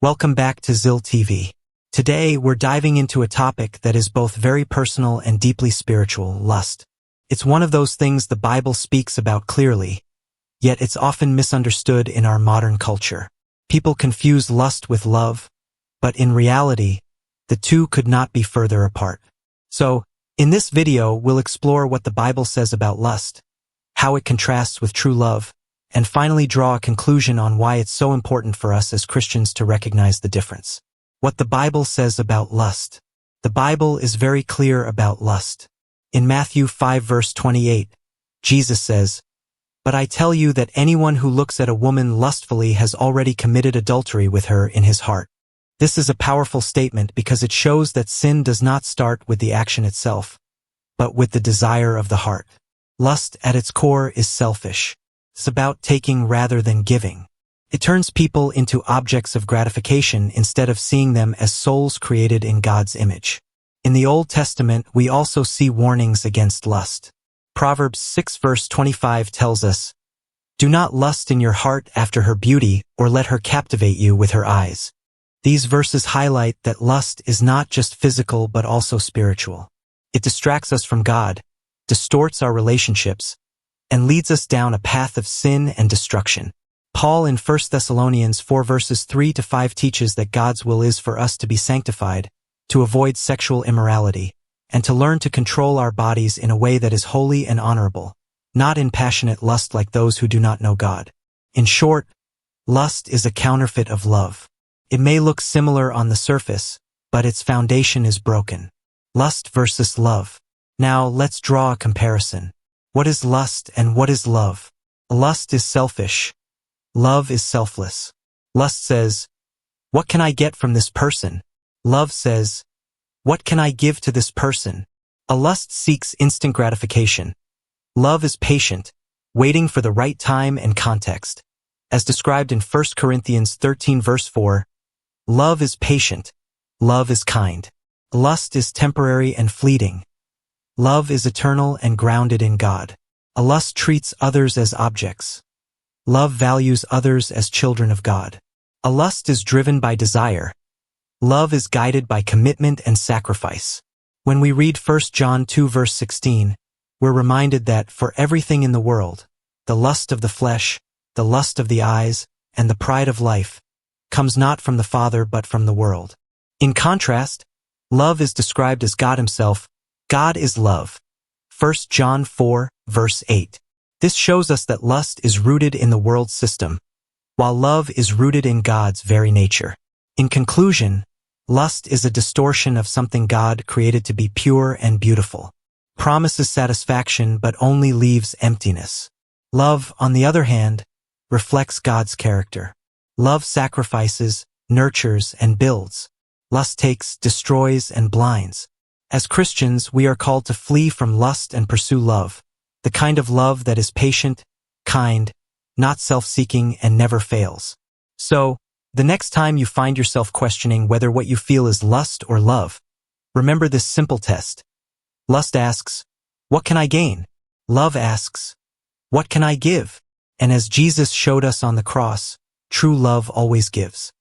Welcome back to Zil TV. Today, we're diving into a topic that is both very personal and deeply spiritual: lust. It's one of those things the Bible speaks about clearly, yet it's often misunderstood in our modern culture. People confuse lust with love, but in reality, the two could not be further apart. So, in this video, we'll explore what the Bible says about lust, how it contrasts with true love, and finally draw a conclusion on why it's so important for us as Christians to recognize the difference. What the Bible says about lust. The Bible is very clear about lust. In Matthew 5 verse 28, Jesus says, "But I tell you that anyone who looks at a woman lustfully has already committed adultery with her in his heart." This is a powerful statement because it shows that sin does not start with the action itself, but with the desire of the heart. Lust at its core is selfish. It's about taking rather than giving. It turns people into objects of gratification instead of seeing them as souls created in God's image. In the Old Testament, we also see warnings against lust. Proverbs 6 verse 25 tells us, "Do not lust in your heart after her beauty, or let her captivate you with her eyes." These verses highlight that lust is not just physical but also spiritual. It distracts us from God, distorts our relationships, and leads us down a path of sin and destruction. Paul in 1 Thessalonians 4 verses 3 to 5 teaches that God's will is for us to be sanctified, to avoid sexual immorality, and to learn to control our bodies in a way that is holy and honorable, not in passionate lust like those who do not know God. In short, lust is a counterfeit of love. It may look similar on the surface, but its foundation is broken. Lust versus love. Now let's draw a comparison. What is lust and what is love? Lust is selfish. Love is selfless. Lust says, "What can I get from this person?" Love says, "What can I give to this person?" A lust seeks instant gratification. Love is patient, waiting for the right time and context. As described in 1 Corinthians 13 verse 4, love is patient. Love is kind. Lust is temporary and fleeting. Love is eternal and grounded in God. A lust treats others as objects. Love values others as children of God. A lust is driven by desire. Love is guided by commitment and sacrifice. When we read 1 John 2 verse 16, we're reminded that for everything in the world, the lust of the flesh, the lust of the eyes, and the pride of life, comes not from the Father but from the world. In contrast, love is described as God Himself. God is love. 1 John 4 verse 8. This shows us that lust is rooted in the world system, while love is rooted in God's very nature. In conclusion, lust is a distortion of something God created to be pure and beautiful. Promises satisfaction but only leaves emptiness. Love, on the other hand, reflects God's character. Love sacrifices, nurtures, and builds. Lust takes, destroys, and blinds. As Christians, we are called to flee from lust and pursue love, the kind of love that is patient, kind, not self-seeking, and never fails. So, the next time you find yourself questioning whether what you feel is lust or love, remember this simple test. Lust asks, "What can I gain?" Love asks, "What can I give?" And as Jesus showed us on the cross, true love always gives.